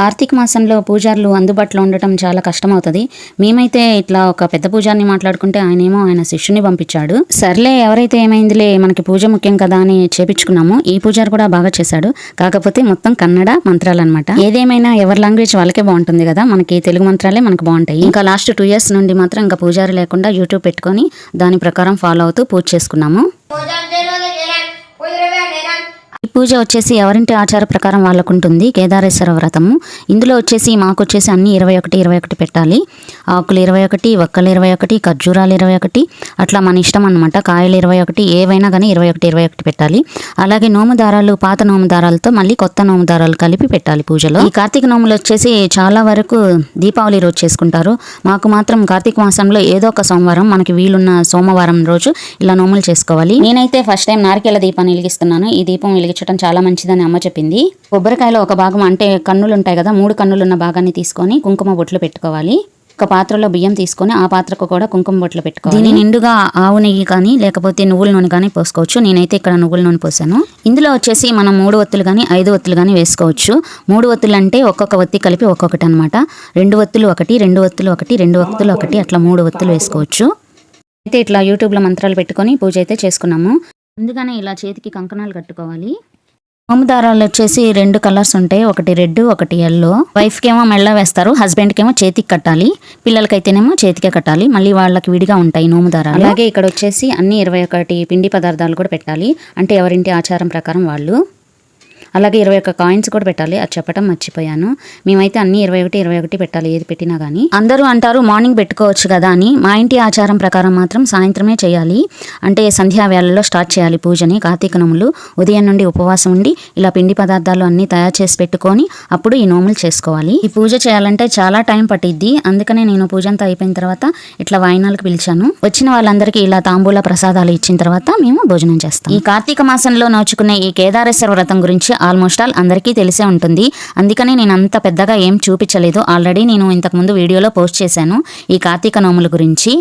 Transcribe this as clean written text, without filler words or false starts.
కార్తీక మాసంలో పూజారులు అందుబాటులో ఉండటం చాలా కష్టమవుతుంది. మేమైతే ఇట్లా ఒక పెద్ద పూజారిని మాట్లాడుకుంటే ఆయన శిష్యుని పంపించాడు. సర్లే ఎవరైతే ఏమైందిలే, మనకి పూజ ముఖ్యం కదా అని చేపించుకున్నాము. ఈ పూజారి కూడా బాగా చేశాడు. కాకపోతే మొత్తం కన్నడ మంత్రాలు అనమాట. ఏదేమైనా ఎవరి లాంగ్వేజ్ వాళ్ళకే బాగుంటుంది కదా, మనకి తెలుగు మంత్రాలే మనకు బాగుంటాయి. ఇంకా లాస్ట్ 2 years నుండి మాత్రం ఇంకా పూజారి లేకుండా యూట్యూబ్ పెట్టుకొని దాని ప్రకారం ఫాలో అవుతూ పూజ చేసుకున్నాము. ఈ పూజ వచ్చేసి ఎవరింటి ఆచార ప్రకారం వాళ్ళకు ఉంటుంది. కేదారేశ్వర వ్రతము. ఇందులో వచ్చేసి మాకు వచ్చేసి అన్ని 21 పెట్టాలి. ఆకులు 21, వక్కలు 21, ఖర్జూరాలు 21, అట్లా మన ఇష్టం అనమాట. కాయలు 21, ఏవైనా కానీ 21 పెట్టాలి. అలాగే నోము దారాలు, పాత నోము దారాలతో మళ్ళీ కొత్త నోము దారాలు కలిపి పెట్టాలి పూజలో. ఈ కార్తీక నోములు వచ్చేసి చాలా వరకు దీపావళి రోజు చేసుకుంటారు. మాకు మాత్రం కార్తీక మాసంలో ఏదో ఒక సోమవారం, మనకి వీలున్న సోమవారం రోజు ఇలా నోములు చేసుకోవాలి. నేనైతే ఫస్ట్ టైం నారికేల దీపాన్ని వెలిగిస్తున్నాను. ఈ దీపం వెలిగించడం చాలా మంచిదని అమ్మ చెప్పింది. కొబ్బరికాయలో ఒక భాగం, అంటే కన్నులు ఉంటాయి కదా, 3 కన్నులు ఉన్న భాగాన్ని తీసుకొని కుంకుమ బొట్లు పెట్టుకోవాలి. ఒక పాత్రలో బియ్యం తీసుకొని ఆ పాత్రకు కూడా కుంకుమ బొట్లు పెట్టుకోవాలి. దీని నిండుగా ఆవు నెయ్యి కానీ లేకపోతే నువ్వుల నూనె కానీ పోసుకోవచ్చు. నేనైతే ఇక్కడ నువ్వుల నూనె పోసాను. ఇందులో వచ్చేసి మనం 3 ఒత్తులు కానీ 5 ఒత్తులు కానీ వేసుకోవచ్చు. 3 ఒత్తులు అంటే ఒక్కొక్క ఒత్తి కలిపి ఒక్కొక్కటి అనమాట. 2 ఒత్తులు 1, 2 ఒత్తులు 1, 2 ఒత్తులు 1, అట్లా 3 ఒత్తులు వేసుకోవచ్చు. అయితే ఇట్లా యూట్యూబ్లో మంత్రాలు పెట్టుకొని పూజ అయితే చేసుకున్నాము. ముందుగానే ఇలా చేతికి కంకణాలు కట్టుకోవాలి. నోము దారాలు వచ్చేసి 2 కలర్స్ ఉంటాయి. ఒకటి రెడ్, ఒకటి ఎల్లో. వైఫ్కి ఏమో మెళ్ళ వేస్తారు, హస్బెండ్కి ఏమో చేతికి కట్టాలి. పిల్లలకైతేనేమో చేతికే కట్టాలి. మళ్ళీ వాళ్ళకి విడిగా ఉంటాయి నోము దారాలు. అలాగే ఇక్కడ వచ్చేసి అన్ని 21 పిండి పదార్థాలు కూడా పెట్టాలి. అంటే ఎవరింటి ఆచారం ప్రకారం వాళ్ళు. అలాగే 21 కాయిన్స్ కూడా పెట్టాలి. అది చెప్పడం మర్చిపోయాను. మేమైతే అన్ని 21 పెట్టాలి, ఏది పెట్టినా కానీ. అందరూ అంటారు మార్నింగ్ పెట్టుకోవచ్చు కదా అని. మా ఇంటి ఆచారం ప్రకారం మాత్రం సాయంత్రమే చేయాలి. అంటే సంధ్యా వేళల్లో స్టార్ట్ చేయాలి పూజని. కార్తీక నోములు ఉదయం నుండి ఉపవాసం ఉండి ఇలా పిండి పదార్థాలు అన్ని తయారు చేసి పెట్టుకొని అప్పుడు ఈ నోములు చేసుకోవాలి. ఈ పూజ చేయాలంటే చాలా టైం పట్టిద్ది. అందుకనే నేను పూజ అంతా అయిపోయిన తర్వాత ఇట్లా వాయినాలకు పిలిచాను. వచ్చిన వాళ్ళందరికీ ఇలా తాంబూల ప్రసాదాలు ఇచ్చిన తర్వాత మేము భోజనం చేస్తాం. ఈ కార్తీక మాసంలో నోచుకునే ఈ కేదారేశ్వర వ్రతం గురించి ఆల్మోస్ట్ ఆల్ అందరికీ తెలిసే ఉంటుంది. అందుకని నేను అంత పెద్దగా ఏం చూపించలేదు. ఆల్రెడీ నేను ఇంతకుముందు వీడియోలో పోస్ట్ చేశాను ఈ కార్తీక నోముల గురించి.